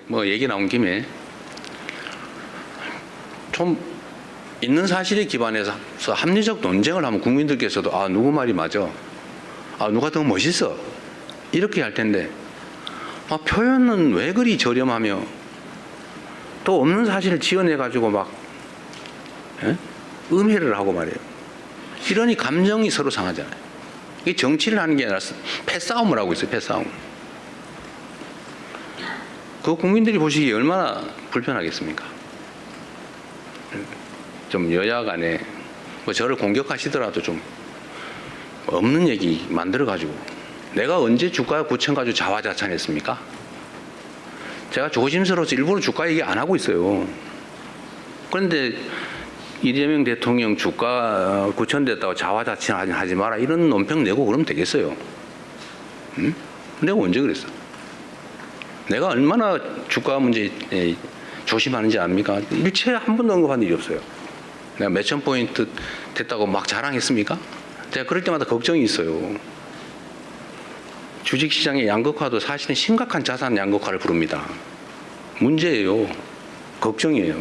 뭐 얘기 나온 김에 좀 있는 사실에 기반해서 합리적 논쟁을 하면 국민들께서도 아 누구 말이 맞아, 아 누가 더 멋있어 이렇게 할 텐데 표현은 왜 그리 저렴하며 또 없는 사실을 지어내 가지고 막 음해를 하고 말이에요. 이러니 감정이 서로 상하잖아요. 이게 정치를 하는 게 아니라 패싸움을 하고 있어요. 패싸움. 그 국민들이 보시기에 얼마나 불편하겠습니까? 좀 여야 간에 뭐 저를 공격하시더라도 좀 없는 얘기 만들어 가지고 내가 언제 주가 9천 가지고 자화자찬했습니까? 제가 조심스러워서 일부러 주가 얘기 안 하고 있어요. 그런데 이재명 대통령 주가 9천 됐다고 자화자찬하지 마라 이런 논평 내고 그러면 되겠어요? 응? 내가 언제 그랬어? 내가 얼마나 주가 문제 조심하는지 압니까? 일체 한 번도 언급한 일이 없어요. 내가 몇천 포인트 됐다고 막 자랑했습니까? 제가 그럴 때마다 걱정이 있어요. 주식시장의 양극화도 사실은 심각한 자산 양극화를 부릅니다. 문제예요. 걱정이에요.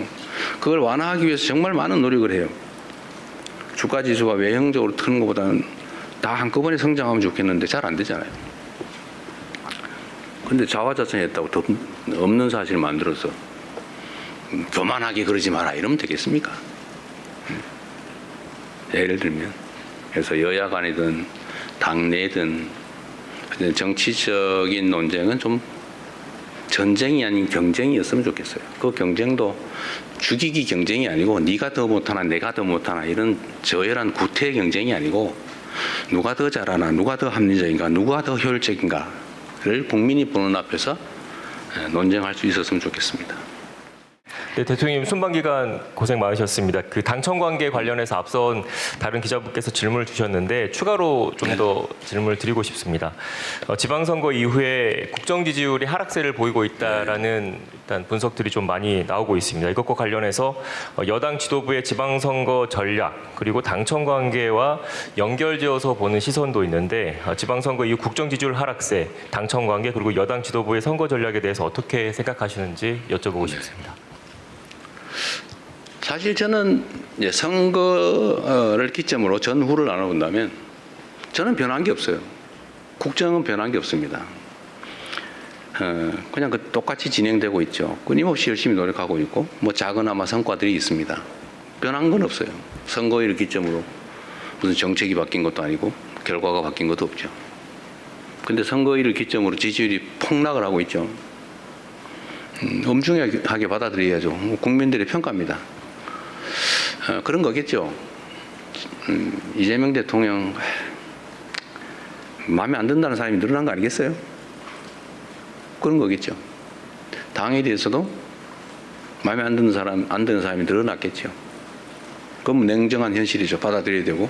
그걸 완화하기 위해서 정말 많은 노력을 해요. 주가지수가 외형적으로 트는 것보다는 다 한꺼번에 성장하면 좋겠는데 잘 안 되잖아요. 근데 자화자찬했다고 더 없는 사실을 만들어서 교만하게 그러지 마라 이러면 되겠습니까? 예를 들면 그래서 여야 간이든 당내든 정치적인 논쟁은 좀 전쟁이 아닌 경쟁이었으면 좋겠어요. 그 경쟁도 죽이기 경쟁이 아니고 네가 더 못하나 내가 더 못하나 이런 저열한 구태 경쟁이 아니고 누가 더 잘하나 누가 더 합리적인가 누가 더 효율적인가를 국민이 보는 앞에서 논쟁할 수 있었으면 좋겠습니다. 네, 대통령님 순방 기간 고생 많으셨습니다. 그 당청 관계 관련해서 앞선 다른 기자분께서 질문을 주셨는데 추가로 좀 더 질문을 드리고 싶습니다. 지방선거 이후에 국정 지지율이 하락세를 보이고 있다라는 일단 분석들이 좀 많이 나오고 있습니다. 이것과 관련해서 여당 지도부의 지방선거 전략 그리고 당청 관계와 연결지어서 보는 시선도 있는데 지방선거 이후 국정 지지율 하락세, 당청 관계 그리고 여당 지도부의 선거 전략에 대해서 어떻게 생각하시는지 여쭤보고 싶습니다. 사실 저는 선거를 기점으로 전후를 나눠본다면 저는 변한 게 없어요. 국정은 변한 게 없습니다. 그냥 똑같이 진행되고 있죠. 끊임없이 열심히 노력하고 있고 뭐 작은아마 성과들이 있습니다. 변한 건 없어요. 선거를 기점으로 무슨 정책이 바뀐 것도 아니고 결과가 바뀐 것도 없죠. 근데 선거일을 기점으로 지지율이 폭락을 하고 있죠. 엄중하게 받아들여야죠. 국민들의 평가입니다. 그런 거겠죠. 이재명 대통령 마음에 안 든다는 사람이 늘어난 거 아니겠어요? 그런 거겠죠. 당에 대해서도 마음에 안 드는 사람이 늘어났겠죠. 그건 냉정한 현실이죠. 받아들여야 되고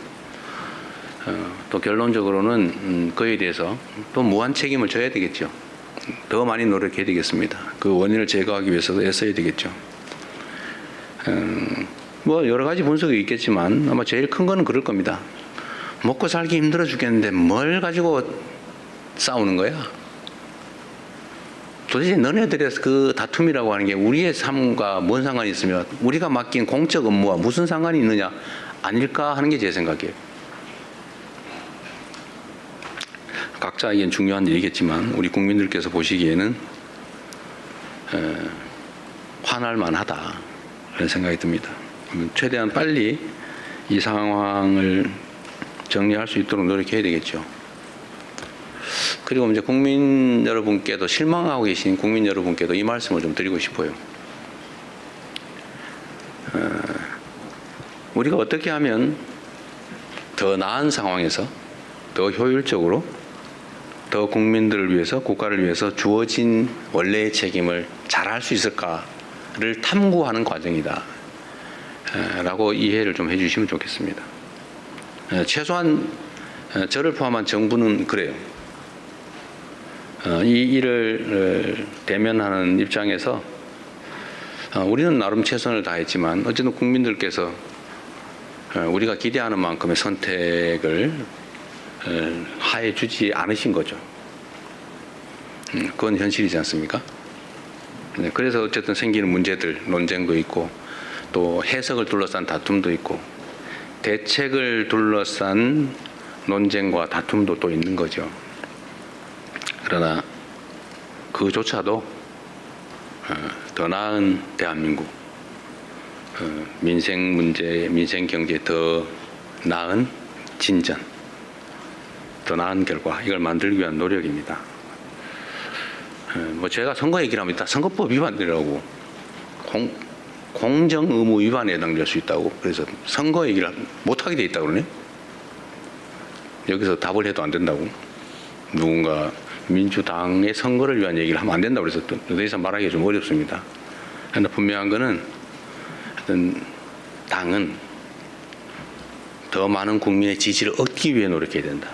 또 결론적으로는 그에 대해서 또 무한 책임을 져야 되겠죠. 더 많이 노력해야 되겠습니다. 그 원인을 제거하기 위해서도 애써야 되겠죠. 뭐 여러 가지 분석이 있겠지만 아마 제일 큰 거는 그럴 겁니다. 먹고 살기 힘들어 죽겠는데 뭘 가지고 싸우는 거야? 도대체 너네들의 그 다툼이라고 하는 게 우리의 삶과 뭔 상관이 있으며 우리가 맡긴 공적 업무와 무슨 상관이 있느냐 아닐까 하는 게 제 생각이에요. 각자에겐 중요한 일이겠지만 우리 국민들께서 보시기에는 화날 만하다 그런 생각이 듭니다. 최대한 빨리 이 상황을 정리할 수 있도록 노력해야 되겠죠. 그리고 이제 국민 여러분께도 실망하고 계신 국민 여러분께도 이 말씀을 좀 드리고 싶어요. 우리가 어떻게 하면 더 나은 상황에서 더 효율적으로 더 국민들을 위해서 국가를 위해서 주어진 원래의 책임을 잘할 수 있을까를 탐구하는 과정이다 라고 이해를 좀 해주시면 좋겠습니다. 최소한 저를 포함한 정부는 그래요. 이 일을 대면하는 입장에서 우리는 나름 최선을 다했지만 어쨌든 국민들께서 우리가 기대하는 만큼의 선택을 하해 주지 않으신 거죠. 그건 현실이지 않습니까? 네, 그래서 어쨌든 생기는 문제들, 논쟁도 있고 또 해석을 둘러싼 다툼도 있고 대책을 둘러싼 논쟁과 다툼도 또 있는 거죠. 그러나 그조차도 더 나은 대한민국, 민생 문제, 민생 경제에 더 나은 진전, 더 나은 결과, 이걸 만들기 위한 노력입니다. 뭐 제가 선거 얘기를 하면 일단 선거법 위반이라고 공정 의무 위반에 해당될 수 있다고, 그래서 선거 얘기를 못하게 돼 있다고 그러네. 여기서 답을 해도 안 된다고, 누군가 민주당의 선거를 위한 얘기를 하면 안 된다고 그래서 더 이상 말하기가 좀 어렵습니다. 그러나 분명한 거는 어떤 당은 더 많은 국민의 지지를 얻기 위해 노력해야 된다.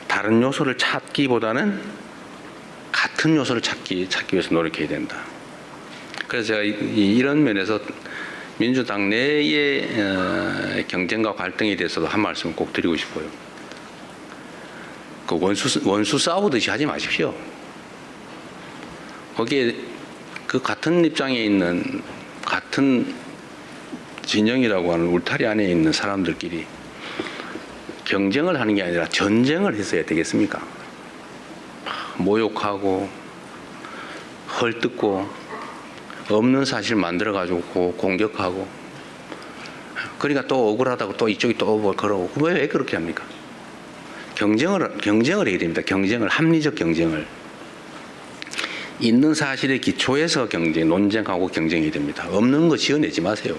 다른 요소를 찾기보다는 같은 요소를 찾기 위해서 노력해야 된다. 그래서 제가 이런 면에서 민주당 내의 경쟁과 갈등에 대해서도 한 말씀을 꼭 드리고 싶어요. 그 원수 싸우듯이 하지 마십시오. 거기에 그 같은 입장에 있는 같은 진영이라고 하는 울타리 안에 있는 사람들끼리 경쟁을 하는 게 아니라 전쟁을 했어야 되겠습니까? 모욕하고 헐뜯고 없는 사실 만들어가지고 공격하고, 그러니까 또 억울하다고 또 이쪽이 또 뭐 그러고, 왜 그렇게 합니까? 경쟁을 해야 됩니다. 경쟁을, 합리적 경쟁을. 있는 사실의 기초에서 논쟁하고 경쟁해야 됩니다. 없는 거 지어내지 마세요.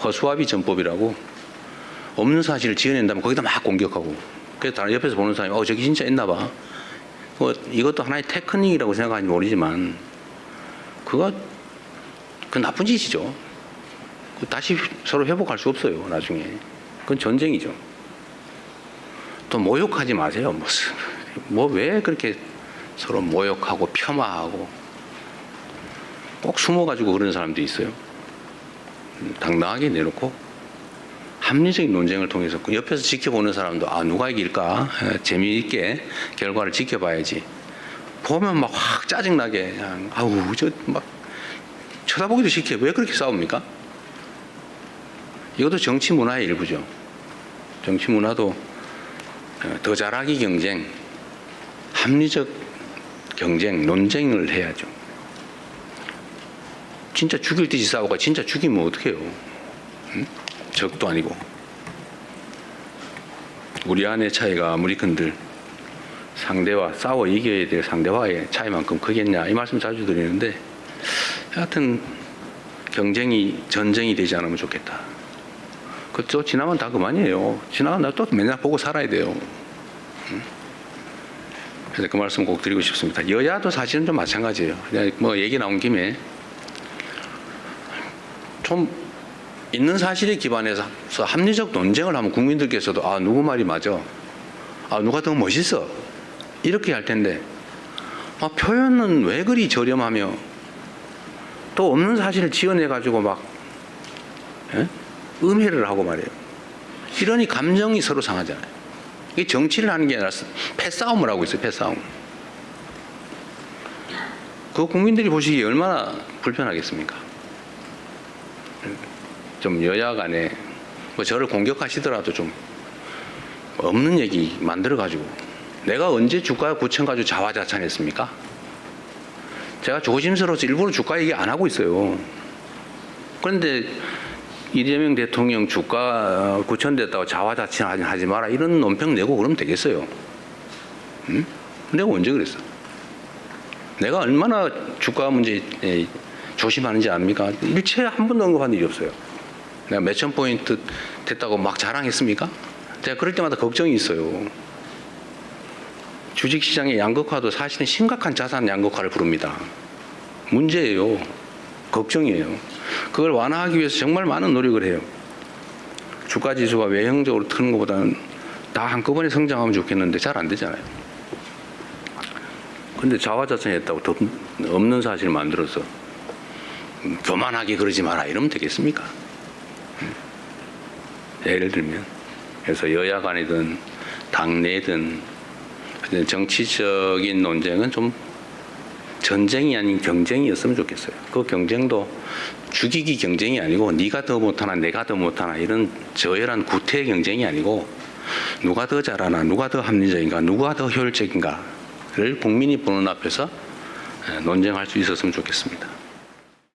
허수아비 전법이라고 없는 사실을 지어낸다면 거기다 막 공격하고, 그래서 다른 옆에서 보는 사람이 저기 진짜 있나 봐. 이것도 하나의 테크닉이라고 생각하는지 모르지만 그 나쁜 짓이죠. 다시 서로 회복할 수 없어요. 나중에 그건 전쟁이죠. 또 모욕하지 마세요. 뭐 왜 그렇게 서로 모욕하고 폄하하고 꼭 숨어가지고 그러는 사람도 있어요. 당당하게 내놓고 합리적인 논쟁을 통해서 옆에서 지켜보는 사람도 누가 이길까 재미있게 결과를 지켜봐야지. 보면 막 확 짜증나게 그냥 막 쳐다보기도 싫게 왜 그렇게 싸웁니까? 이것도 정치 문화의 일부죠. 정치 문화도 더 잘하기 경쟁, 합리적 경쟁, 논쟁을 해야죠. 진짜 죽일 듯이 싸우고 진짜 죽이면 어떡해요? 응? 적도 아니고. 우리 안의 차이가 아무리 큰들 상대와 싸워 이겨야 될 상대와의 차이만큼 크겠냐, 이 말씀 자주 드리는데, 하여튼 경쟁이 전쟁이 되지 않으면 좋겠다. 그쪽 지나면 다 그만이에요. 지나면 나 또 맨날 보고 살아야 돼요. 그래서 그 말씀 꼭 드리고 싶습니다. 여야도 사실은 좀 마찬가지예요. 그냥 뭐 얘기 나온 김에 좀 있는 사실에 기반해서 합리적 논쟁을 하면 국민들께서도 누구 말이 맞아, 누가 더 멋있어, 이렇게 할 텐데 표현은 왜 그리 저렴하며 또 없는 사실을 지어내가지고 막 음해를 하고 말이에요. 이러니 감정이 서로 상하잖아요. 이게 정치를 하는 게 아니라 패싸움을 하고 있어요. 패싸움. 그 국민들이 보시기에 얼마나 불편하겠습니까? 좀 여야 간에 뭐 저를 공격하시더라도 좀 없는 얘기 만들어가지고, 내가 언제 주가 9천 가지고 자화자찬했습니까? 제가 조심스러워서 일부러 주가 얘기 안 하고 있어요. 그런데 이재명 대통령 주가 9천 됐다고 자화자찬하지 마라, 이런 논평 내고 그러면 되겠어요? 응? 내가 언제 그랬어? 내가 얼마나 주가 문제에 조심하는지 압니까? 일체 한 번도 언급한 일이 없어요. 내가 몇천 포인트 됐다고 막 자랑했습니까? 제가 그럴 때마다 걱정이 있어요. 주식시장의 양극화도 사실은 심각한 자산 양극화를 부릅니다. 문제예요. 걱정이에요. 그걸 완화하기 위해서 정말 많은 노력을 해요. 주가지수가 외형적으로 트는 것보다는 다 한꺼번에 성장하면 좋겠는데 잘 안 되잖아요. 그런데 자화자찬했다고 더 없는 사실을 만들어서 교만하게 그러지 마라 이러면 되겠습니까? 예를 들면, 그래서 여야 간이든 당내든 정치적인 논쟁은 좀 전쟁이 아닌 경쟁이었으면 좋겠어요. 그 경쟁도 죽이기 경쟁이 아니고 네가 더 못하나 내가 더 못하나 이런 저열한 구태 경쟁이 아니고 누가 더 잘하나 누가 더 합리적인가 누가 더 효율적인가를 국민이 보는 앞에서 논쟁할 수 있었으면 좋겠습니다.